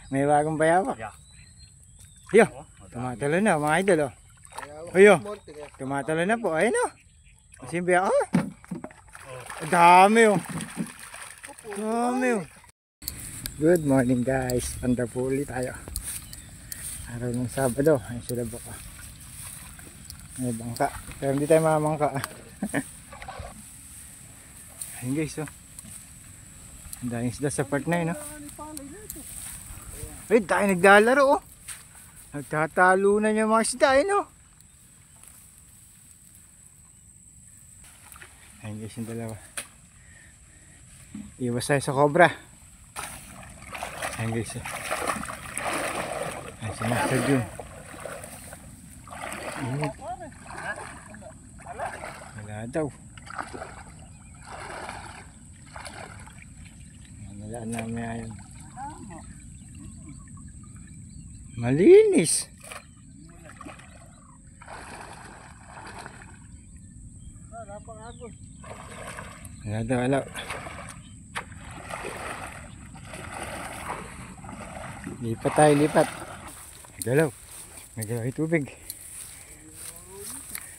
May bagong bayawak. Yeah. Yo, tumatalo na mga idol oh. Ayo, tumatalo na po. Ayun oh. Simbi ako. Dami oh. Dami oh. Good morning guys. Pandapuli tayo. Araw ng Sabado. Ayun sila baka. May bangka. Pero hindi tayo mamangka. Ayun guys oh. Ang daming isda sa part na yun oh. Ay, tayo naglalaro oh. Nagtatalo na yung mga isda yun oh. Ayun guys yung dalawa. Iwas tayo sa cobra. Ayun guys oh. Ayun si Master Jun. Wala daw. Wala namin ayun. Malinis. Wala daw, wala. Lipat tayo, lipat. Nagalaw. Nagalaw yung tubig.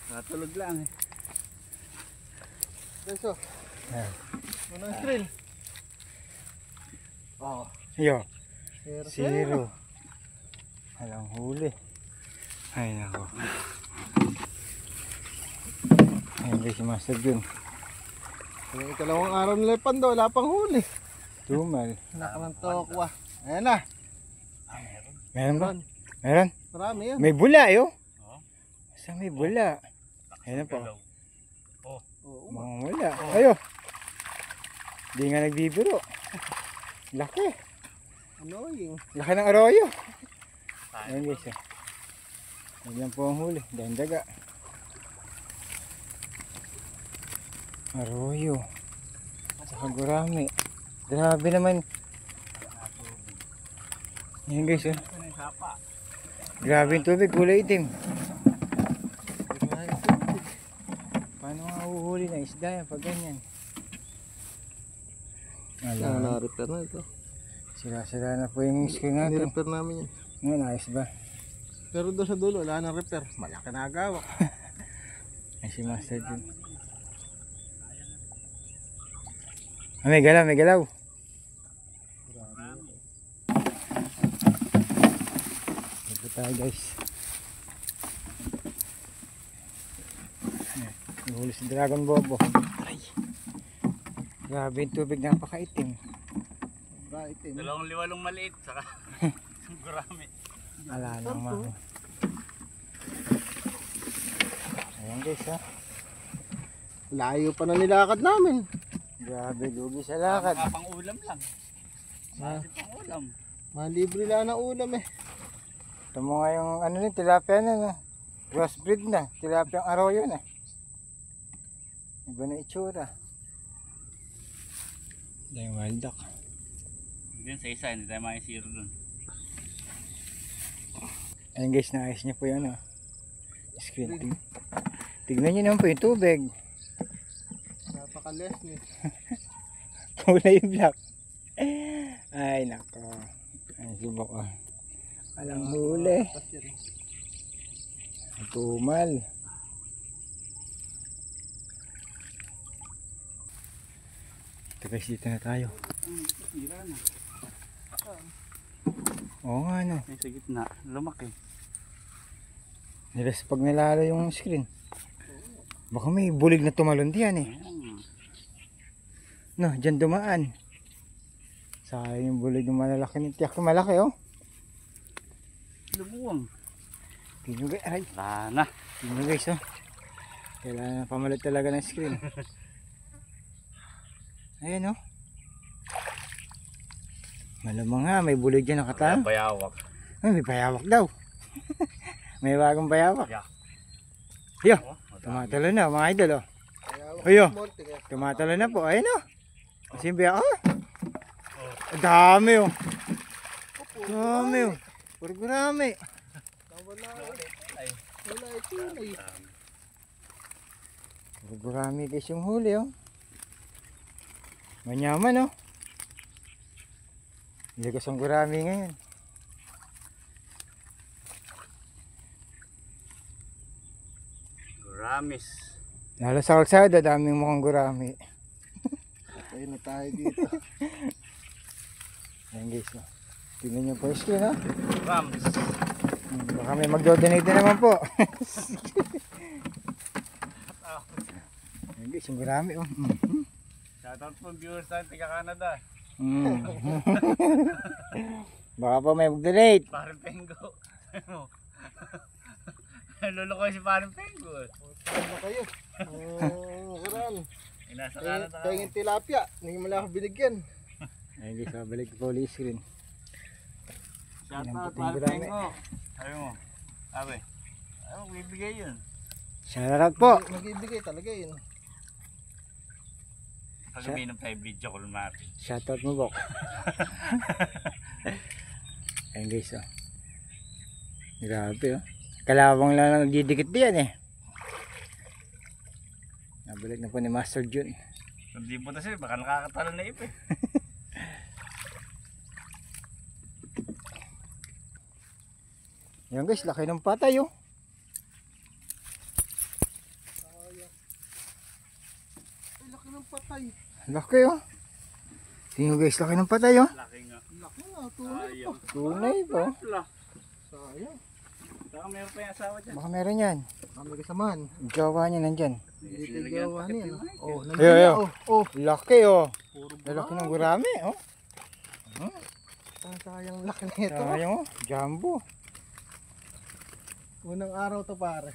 Natulog lang eh. Beso. Unang screen. Oh. Yo. Zero. Zero. Walang huli. Ay nako. Ayun guys si Master Jun. Yung ikalawang araw nila pando, wala pang huli. Tumal. Wala ka ng tokwa. Ayan na. Meron ba? Meron? Marami yan. May bula yo. Saan may bula? Ayun po. Oo. Mga wala. Ayo. Hindi nga nagbibiro. Laki. Annoying. Laki ng arroyo. Ayun guys eh. Ayan po ang huli. Dahil daga. Arroyo. Saka gurami. Grabe naman. Ayan guys eh. Grabe yung tubig. Kulay itim. Paano nga uhuli na isda yan pag ganyan? Na-repair na ito. Sira-sira na po yung screen natin. Ni-repair namin yan. Ngayon, ayos ba? Pero doon sa dulo, wala nang repair. Malaki na agawak. Ay si Master Jun. Ah, may galaw, may galaw. Ito tayo guys. Nahuli si Dragon Bobo. Aray. Grabe yung tubig, napakaitim. Right, eh. Dalawang liwalong maliit, saka gurami. Ala naman. Ayan guys ha. Layo pa na nilakad namin. Grabe, lugi sa lakad. Pang ulam lang. Pang ulam. Malibre lang ng ulam eh. Ito mo nga yung ano ni tilapia na no? Crossbreed na, tilapia ang arroyo na. Iba na itsura. Dahil wild duck. Hindi sa isa, hindi tayo makisiro dun. Ayun guys, naayos niya po yan screen. Tignan niyo naman po yung tubig. Napaka-less niya. Kulay yung black. Ay nako. Ay subok oh. Walang huli. Tumal. Ito guys, dito na tayo. Tira na. Oo nga no. Yung sa gitna, lumaki. Nilas pag nilalo yung screen. Baka may bulig na tumalon diyan eh. No, dyan dumaan. Sayang yung bulig ng malalaki ni tiyak. Malaki oh. Lumuwang. Tingnan guys, ay. Sana. Tingnan guys oh. Kailangan pamalit talaga ng screen. Ayan oh. Malamang nga, may bulig dyan nakatang. Bayawak. Ay, may bayawak daw. May bagong bayawak. Yeah. Yo, tumatalo na mga idol oh. Ayo, tumatalo na po. Ayun oh. Simbi ako. Dami oh. Dami oh. Puro gurami. Wala ito yun. Puro gurami guys yung huli oh. Manyaman oh. Ligas ang gurami ngayon. Tamis. Lalo sa kalsada, daming mukhang gurami. Patay na tayo dito. Ayan guys, oh. Tingnan nyo po yung screen, ha? Rams. Baka may magdo-donate na naman po. Ayan guys, yung gurami, oh. Shoutout po viewers tayo taga Canada. Baka po may mag-donate. Parang Pengo. Lolo ko si Parang Pengo. Saan na kayo? Karan. Nasa Canada Kaya yung tilapia. Hindi mo lang ako binigyan. Ayan guys, oh, balik po ulit yung screen. Shoutout Pinamputin Parang gurami. Pengo. Sabi mo. Sabi. Ano, bibigay yun. Shoutout po. Mag-ibigay talaga yun. Pag uminom tayo video call natin. Shoutout mo, Bok. Ayan guys, oh. Grabe, oh. Kalawang lang nagdidikit diyan, eh. Nabalik na po ni Master Jun. Kung di po sila, baka nakakatalo na ipe. Ayan guys, laki ng patay, oh. Ay, laki ng patay. Laki, oh. Tingnan guys, laki ng patay, oh. Laki nga. Laki na, tunay pa. Sayang. Tunay po. Wala. Sayang. Baka meron pa yung asawa dyan. Baka meron yan. Kami kasamahan. Jowa niya nandyan. Hindi tayo gawa niya. Oh, Ayo, nandiyan ayo. na. Oh, Laki, oh. puro Laki ng gurami, oh. Ang sayang laki nito. Sayang, oh. Jumbo. Unang araw to pare.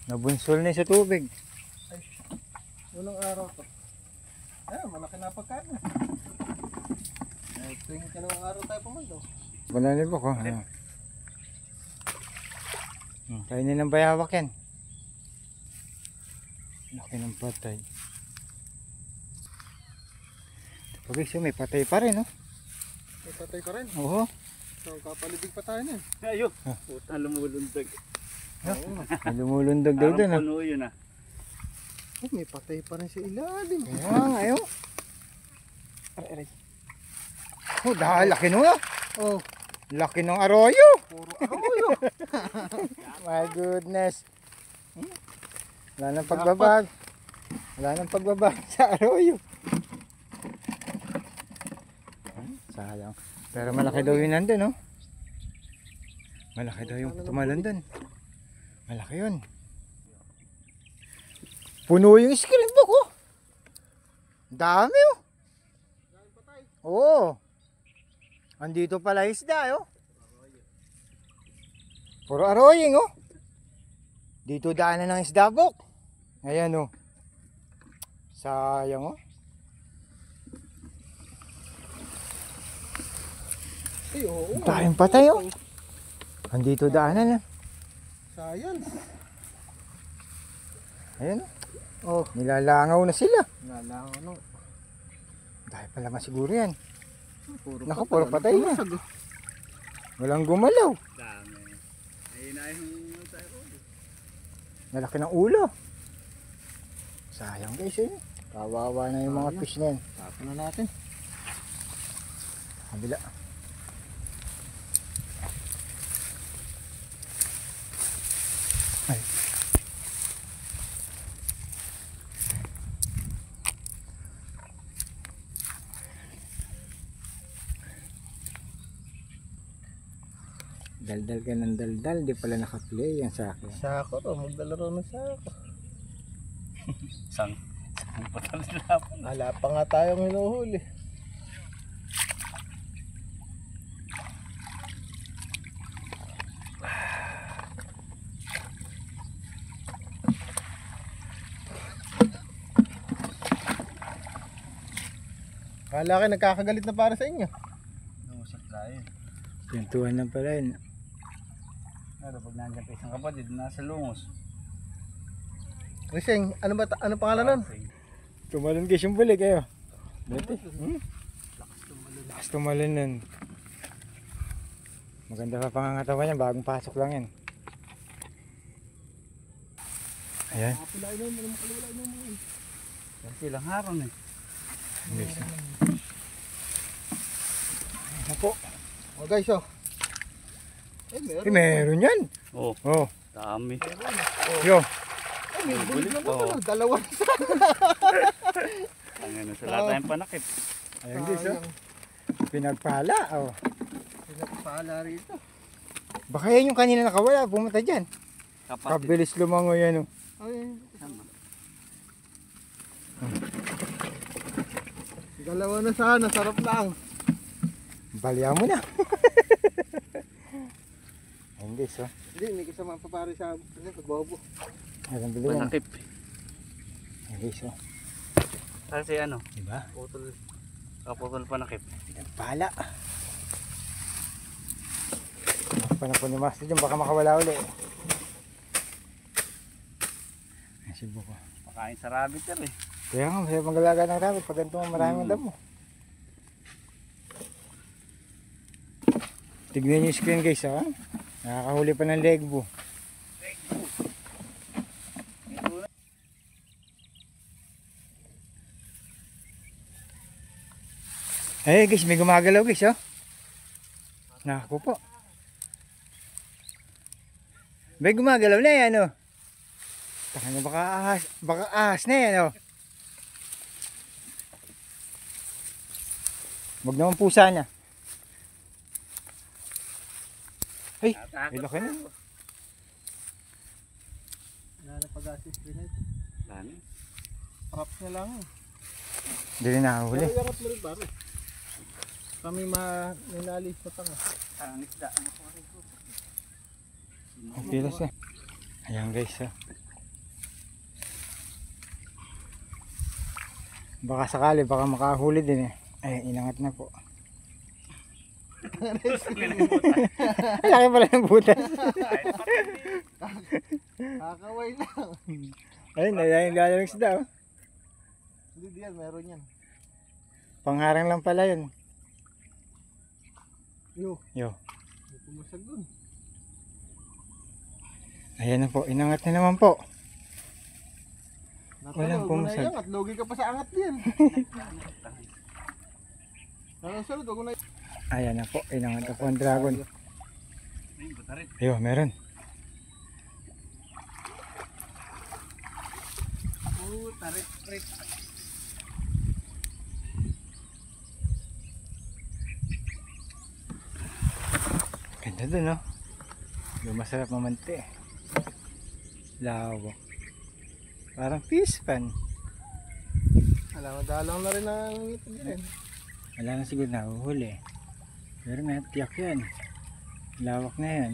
Nabunsol na sa tubig. Unang araw to. Malaki na pagkain. Tuwing kalawang araw tayo pumunta. Banali ba ko? Kainin ng bayawak yan. Laki ng patay. Pag so may patay pa rin, oh. May patay pa rin. Oo. So kapalibig pa tayo nun. Ayun. Puta, lumulundag. May lumulundag daw doon, Parang puno yun ah. Oh, may patay pa rin sa ilalim. Kaya nga, oh. Aray. Oh, dahil laki nung, oh. Oh, Laki ng arroyo. puro arroyo. My goodness. Wala nang pagbabag. Wala nang pagbabag sa arroyo. Sayang. Pero malaki daw yun nandun, oh. Malaki daw yung tumalon dun. Malaki yun. Puno yung screen book, oh. Dami, oh. Oo. Andito pala isda, oh. Puro arroying, oh. Dito daanan ng isda, book. Ayan, oh. Sayang, oh. Ay, oo. Tayong patay, oh. Andito daanan, oh. Science. Ayan, oh. Oh, nilalangaw na sila. Nalangaw no. Dahil pala siguro yan. Naku, patay. puro patay na. Pumasag, oh. Walang gumalaw. Dami. Ayun na yung tayo ko. Malaki ng ulo. Sayang guys, eh. Kawawa na yung mga fish na yan. Tapon na natin. Kabila. Ay. Daldal ka ng daldal, di pala naka-play yan sa akin. Sako to, magdala rin ng sako. Sang patalo sila po. Wala pa nga tayong hinuhuli. Kala kayo nagkakagalit na para sa inyo. Lumusap tayo. Pintuan lang pala yun. Ano pag nandiyan pa isang kapatid nasa lungos. Riseng, ano pangalan nun? Tumalon guys yung balik kayo. Dati. Lakas tumalon nun. Maganda pa pangangatawan niya, bagong pasok lang yan. Ayan. Kasi lang harang eh. Guys. Ano po? Oh guys, oh. Meron. Eh, meron yan. Oh, Oh, dami. yo. may bulig na Oo. naman. Dalawa na sa. Ang ano, sa lahat tayong panakip. Ayan guys, oh. Pinagpala, oh. Pinagpala rito. Baka yan yung kanina nakawala, pumunta dyan. Kapatid. Kabilis lumangoy yan, oh. Ay, Sama. dalawa na sana. Sarap lang. Balya mo na. Ayan guys, oh. Hindi, may kasama pa pare sa pagbobo. Ayan, bili yan. Panakip. Ayan guys, oh. Kasi ano, Diba? Putol. kaputol panakip. Pinagpala. Panapon ni Master dyan, baka makawala uli. Ayan si Buko. Makain sa rabbit yan eh. Kaya nga, masaya magalaga ng rabbit pag ganito maraming damo. Tignan nyo yung screen guys, ha? Nakakahuli pa ng legbo. Eh guys, may gumagalaw guys, oh. Nakaku po. May gumagalaw na yan, oh. Taka na baka ahas na yan, oh. Wag naman pusa niya. Ay, may laki na. Wala na pag-assist rin ito. Lani. Props na lang. Hindi rin nakahuli. Pero yangat mo rin pare. Kami ninalis na tanga. Ang isda. Ano ko rin ko? Ang pilas eh. Ayan guys, oh. Baka sakali, baka makahuli din eh. Ay, inangat na po. Laki pala ng butas. Kakaway lang. Ayun, yung galang isda, oh. Hindi diyan, meron yan. Pangharang lang pala yun. Yo, Yo. may pumusag dun. Ayan na po, inangat na naman po. Walang Natalo, pumusag. at logi ka pa sa angat din. Sunod, wag mo na. Ayan na po, inangat na po ang dragon. Ay, batarin. Ayun, meron. Tarik. Tarik. Ganda dun, no? Yung masarap mamante. Lawak. Parang fish pan. Alam, dalang na rin ang ngipin din. Wala na siguro nahuhuli. Pero may tiyak yan. Lawak na yan.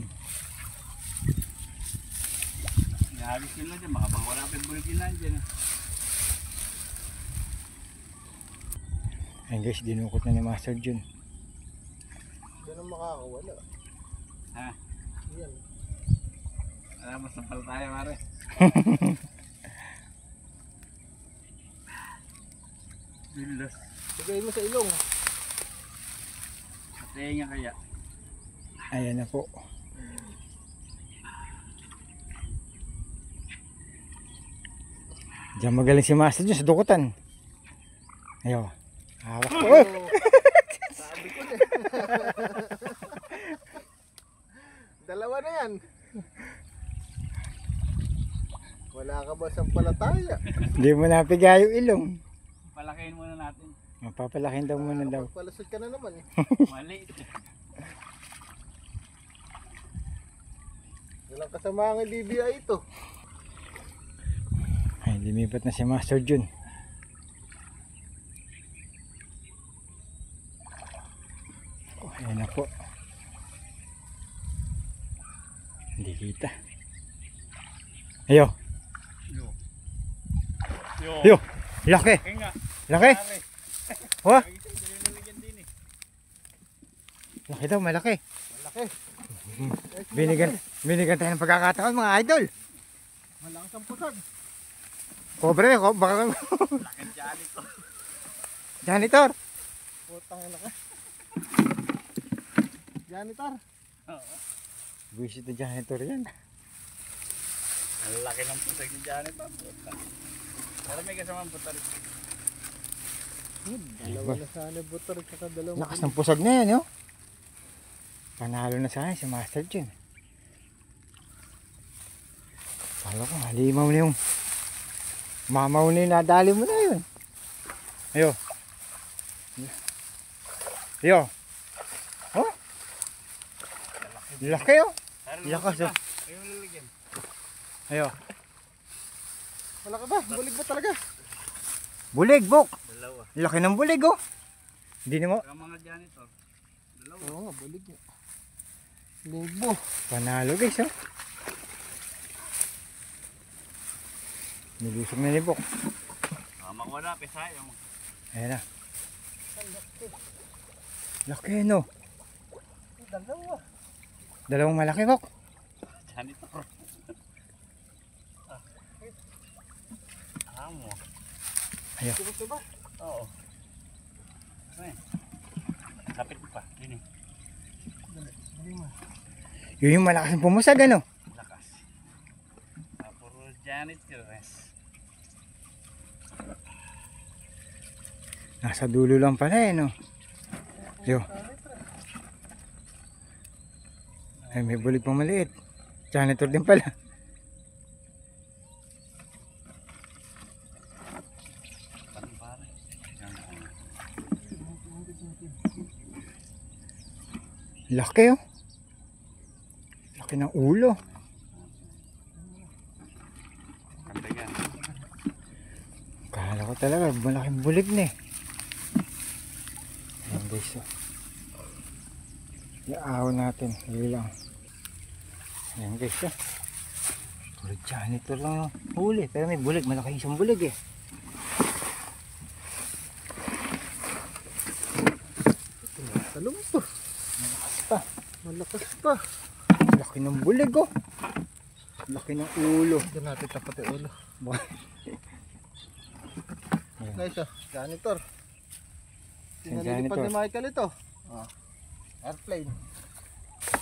Nahagis nila dyan. Baka bang wala pa yung bulikinan dyan. Ayun guys, dinukot na ni Master Jun. Diyan ang makakawala. Ha? Yan. Alam, mas napal tayo, mare. Bilas. Sigay mo sa ilong. Patayin nga kaya. Ayan na po. Diyan magaling si Master Jun sa dukutan. Ayaw. Hawak ko. Oh! Sabi ko na. Dalawa na yan. Wala ka ba sa palataya? Hindi mo napiga yung ilong. Palakihin muna natin. Mapapalakin daw muna daw. Palusot ka na naman. Maliit. Walang kasama ang BBI ito. Ay, lumipat na si Master Jun. Oh, ayan na po. Hindi kita. Ayo. Yo. Yo. Ayo. Laki. Kaya nga. Laki. Mare. Wah. Lagi tayo dinilagyan din eh. Laki daw, malaki. Malaki. Binigyan tayo ng pagkakataon mga idol. Malakas ang pusag. Kobre, baka Laking janitor. janitor. Putang ina ka. Janitor. Oo. Visit na janitor yan. Ang laki ng pusag ni janitor. Puta. Pero may kasamang buta rin. Dalawa na sana butor at saka dalawang. Lakas ng pusag na yan, yo. Panalo na sa akin si Master Jun. Kala ko, halimaw na yung Mamaw na yun, nadali mo na yun. Ayo. Ayo. Oh? Laki oh. Lakas oh. Ayaw lalagyan. Ayo. Wala ka ba? Bulig ba talaga? Bulig, Bok. Dalawa. Laki ng bulig oh. Hindi mo. Saka mga janitor. Dalawa. Oo nga, bulig nga. Lingbo. Panalo guys oh. Nilusog na ni Bok. Makuha na, pesayang. Ayan na. Laki no. Dalawa. Dalawang malaki Bok. Janitor. Amo. Ayo. Ito ba? Oo. Ay. Kapit pa. Yun eh. Yun yung malakas ng pumusag ano. Lakas. Puro janitor. Nasa dulo lang pala eh no. Yo. Ay may bulig pang maliit. Janitor din pala. Pare. Laki oh. Laki ng ulo. Kandagan. Kala ko talaga malaking bulig na eh. Ayan guys oh. Iaaw natin. Huli lang. Ayan guys oh. Puro janitor lang oh. Huli. Pero may bulig. Malaki isang bulig eh. Talong to. Malakas pa. Malakas pa. Laki ng bulig oh. Laki ng ulo. Ito natin tapat yung ulo. Ayan. Guys, janitor. Yung Tinalilipad janitor. ni Michael ito. Airplane.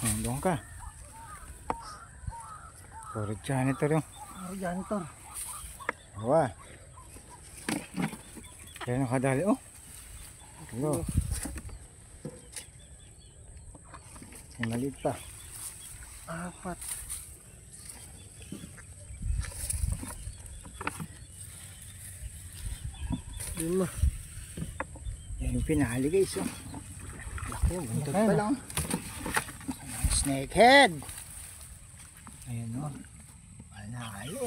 Ayan, doon ka. Puro janitor yung. Janitor. Awa. Kaya nakadali oh. Hello. May maliit pa. Apat. Lima. Yan yung pinahali guys oh. Laki yung buntot pa lang. Snakehead. Ayan oh. Panalo.